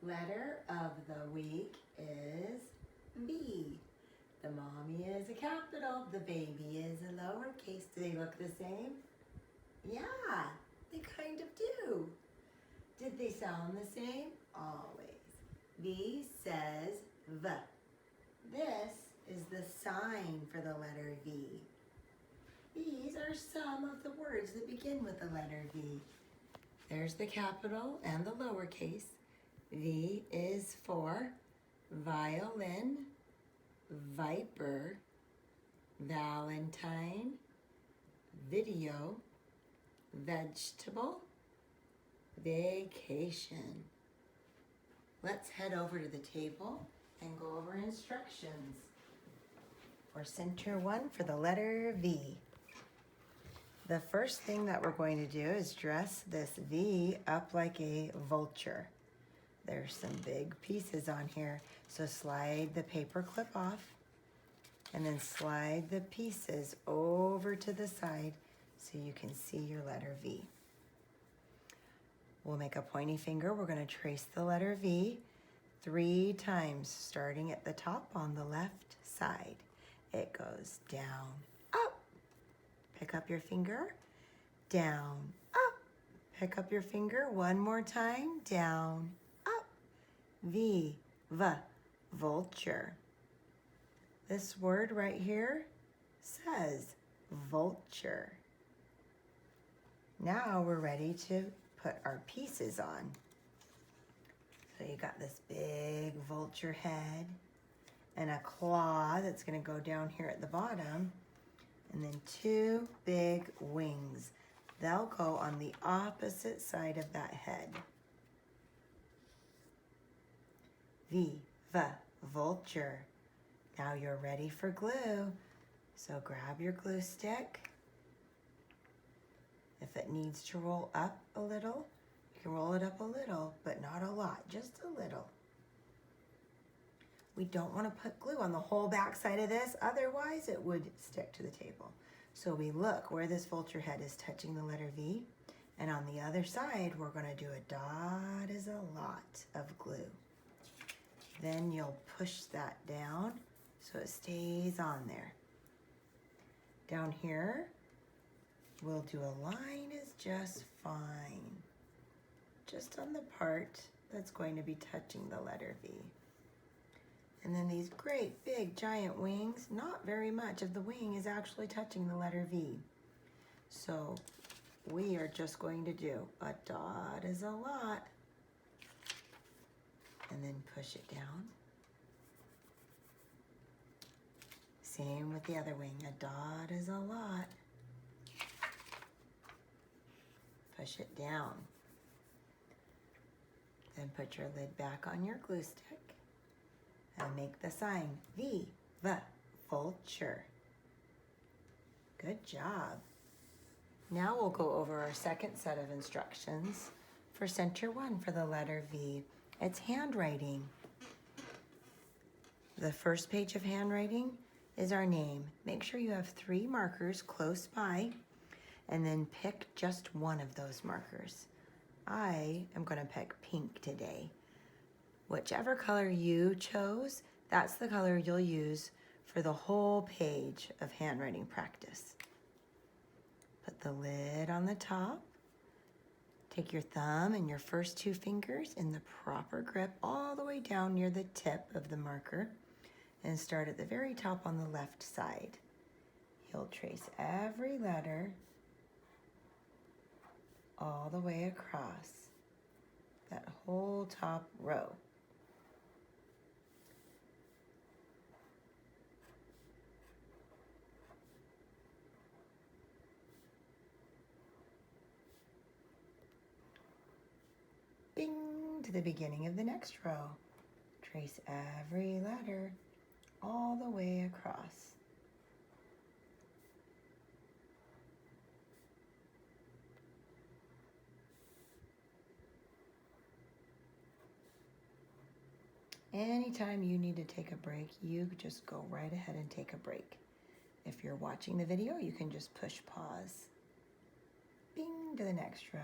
Letter of the week is B. The mommy is a capital, the baby is a lowercase. Do they look the same? Yeah, they kind of do. Did they sound the same? Always. V says V. This is the sign for the letter V. These are some of the words that begin with the letter V. There's the capital and the lowercase. V is for violin, viper, Valentine, video, vegetable, vacation. Let's head over to the table and go over instructions for center one for the letter V. The first thing that we're going to do is dress this V up like a vulture. There's some big pieces on here, so slide the paper clip off and then slide the pieces over to the side so you can see your letter V. We'll make a pointy finger. We're going to trace the letter V 3 times, starting at the top on the left side. It goes down, up. Pick up your finger, down, up. Pick up your finger one more time, down, up. V, vulture. This word right here says vulture. Now we're ready to put our pieces on. So you got this big vulture head and a claw that's going to go down here at the bottom, and then 2 big wings. They'll go on the opposite side of that head. V, vulture. Now you're ready for glue. So grab your glue stick. If it needs to roll up a little, you can roll it up a little, but not a lot, just a little. We don't want to put glue on the whole back side of this, otherwise it would stick to the table. So we look where this vulture head is touching the letter V, and on the other side we're going to do a dot is a lot of glue. Then you'll push that down so it stays on there. Down here, we'll do a line is just fine, just on the part that's going to be touching the letter V. And then these great big giant wings, not very much of the wing is actually touching the letter V. So we are just going to do a dot is a lot, and then push it down. Same with the other wing, a dot is a lot. Push it down. Then put your lid back on your glue stick and make the sign V, vulture. Good job. Now we'll go over our second set of instructions for center one for the letter V. It's handwriting. The first page of handwriting is our name. Make sure you have 3 markers close by, and then pick just one of those markers. I am going to pick pink today. Whichever color you chose, that's the color you'll use for the whole page of handwriting practice. Put the lid on the top. Take your thumb and your first 2 fingers in the proper grip all the way down near the tip of the marker and start at the very top on the left side. You'll trace every letter all the way across that whole top row. Bing, to the beginning of the next row. Trace every letter all the way across. Anytime you need to take a break, you just go right ahead and take a break. If you're watching the video, you can just push pause. Bing, to the next row.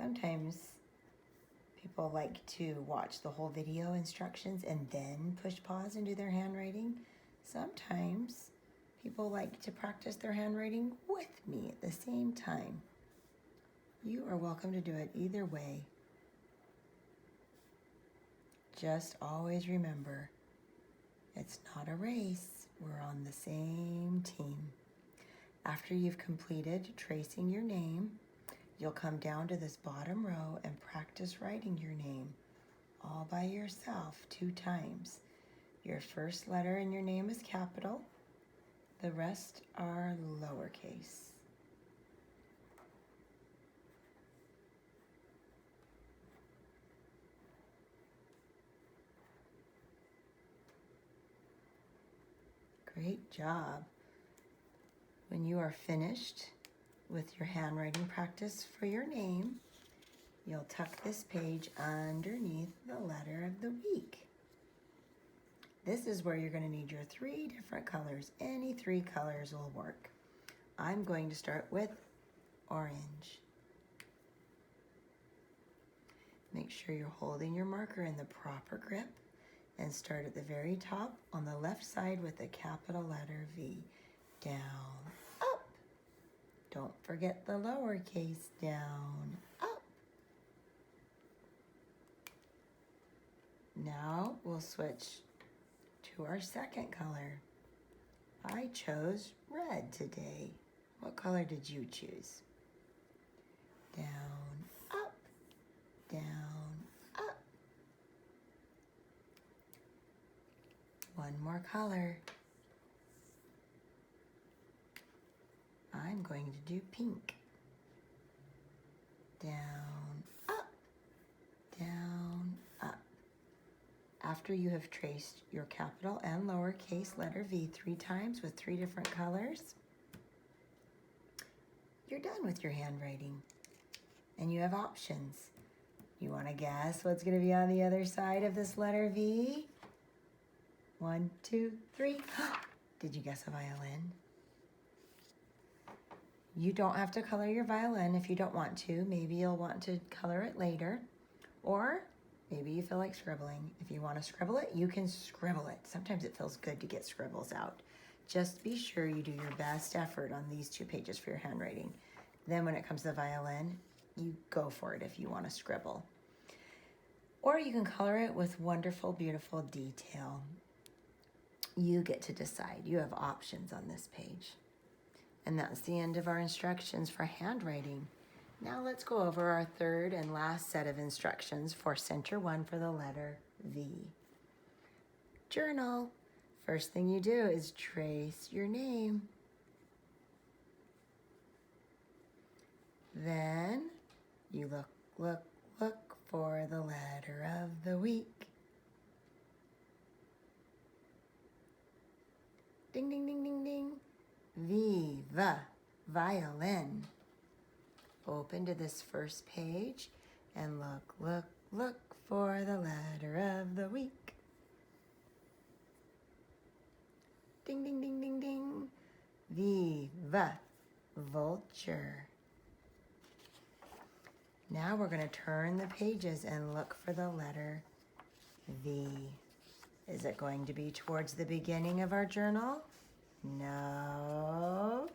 Sometimes people like to watch the whole video instructions and then push pause and do their handwriting. Sometimes people like to practice their handwriting with me at the same time. You are welcome to do it either way. Just always remember, it's not a race. We're on the same team. After you've completed tracing your name, you'll come down to this bottom row and practice writing your name all by yourself 2 times. Your first letter in your name is capital. The rest are lowercase. Great job. When you are finished with your handwriting practice for your name, you'll tuck this page underneath the letter of the week. This is where you're going to need your 3 different colors. Any 3 colors will work. I'm going to start with orange. Make sure you're holding your marker in the proper grip and start at the very top on the left side with the capital letter V. Down, up. Don't forget the lowercase. Down, up. Now we'll switch to our second color. I chose red today. What color did you choose? Down, up, down, up. One more color. I'm going to do pink. Down, up, down, up. After you have traced your capital and lowercase letter V 3 times with 3 different colors, you're done with your handwriting. And you have options. You want to guess what's going to be on the other side of this letter V? 1, 2, 3. Did you guess a violin? You don't have to color your violin if you don't want to. Maybe you'll want to color it later. Or maybe you feel like scribbling. If you want to scribble it, you can scribble it. Sometimes it feels good to get scribbles out. Just be sure you do your best effort on these 2 pages for your handwriting. Then when it comes to the violin, you go for it if you want to scribble. Or you can color it with wonderful, beautiful detail. You get to decide. You have options on this page. And that's the end of our instructions for handwriting. Now let's go over our 3rd and last set of instructions for center 1 for the letter V. Journal. First thing you do is trace your name. Then you look for the letter of the week. Ding, ding, ding, ding, ding. Viva, violin. Open to this first page and look for the letter of the week. Ding, ding, ding, ding, ding. Viva, vulture. Now we're going to turn the pages and look for the letter V. Is it going to be towards the beginning of our journal? No.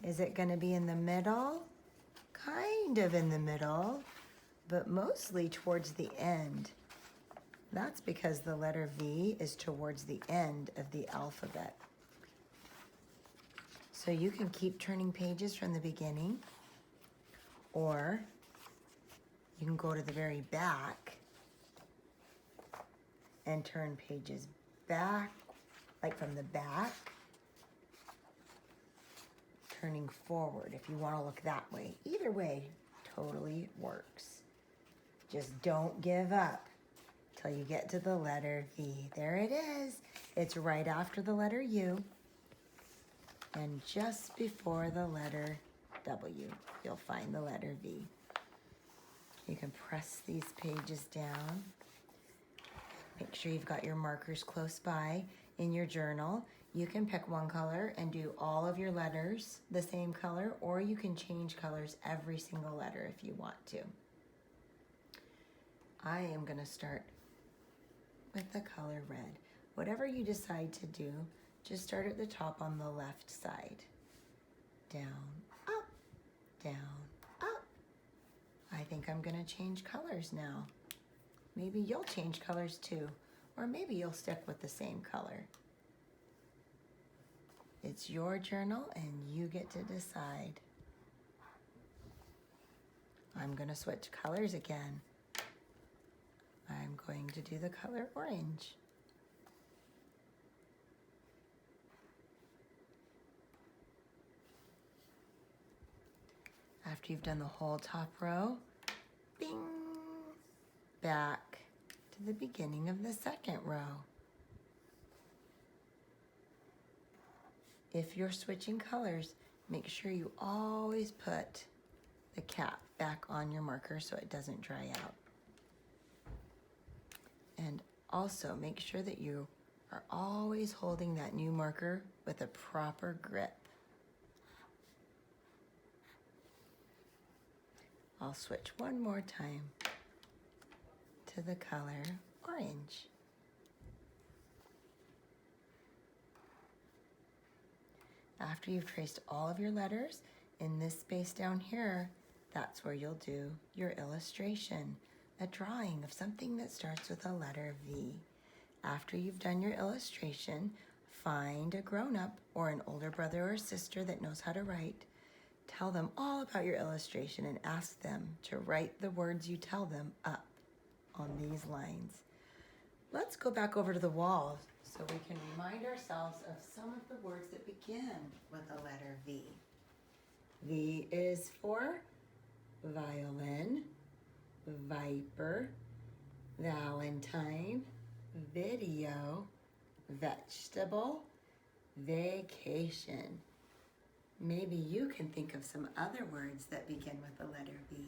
Is it going to be in the middle? Kind of in the middle, but mostly towards the end. That's because the letter V is towards the end of the alphabet. So you can keep turning pages from the beginning, or you can go to the very back and turn pages back, like from the back, turning forward if you want to look that way. Either way totally works. Just don't give up till you get to the letter V. There it is. It's right after the letter U and just before the letter W. You'll find the letter V. You can press these pages down. Make sure you've got your markers close by in your journal. You can pick one color and do all of your letters the same color, or you can change colors every single letter if you want to. I am going to start with the color red. Whatever you decide to do, just start at the top on the left side. Down, up, down, up. I think I'm going to change colors now. Maybe you'll change colors too, or maybe you'll stick with the same color. It's your journal and you get to decide. I'm going to switch colors again. I'm going to do the color orange. After you've done the whole top row, bing, back to the beginning of the second row. If you're switching colors, make sure you always put the cap back on your marker so it doesn't dry out. And also make sure that you are always holding that new marker with a proper grip. I'll switch one more time to the color orange. After you've traced all of your letters, in this space down here, that's where you'll do your illustration, a drawing of something that starts with a letter V. After you've done your illustration, find a grown-up or an older brother or sister that knows how to write. Tell them all about your illustration and ask them to write the words you tell them up on these lines. Let's go back over to the wall so we can remind ourselves of some of the words that begin with the letter V. V is for violin, viper, valentine, video, vegetable, vacation. Maybe you can think of some other words that begin with the letter V.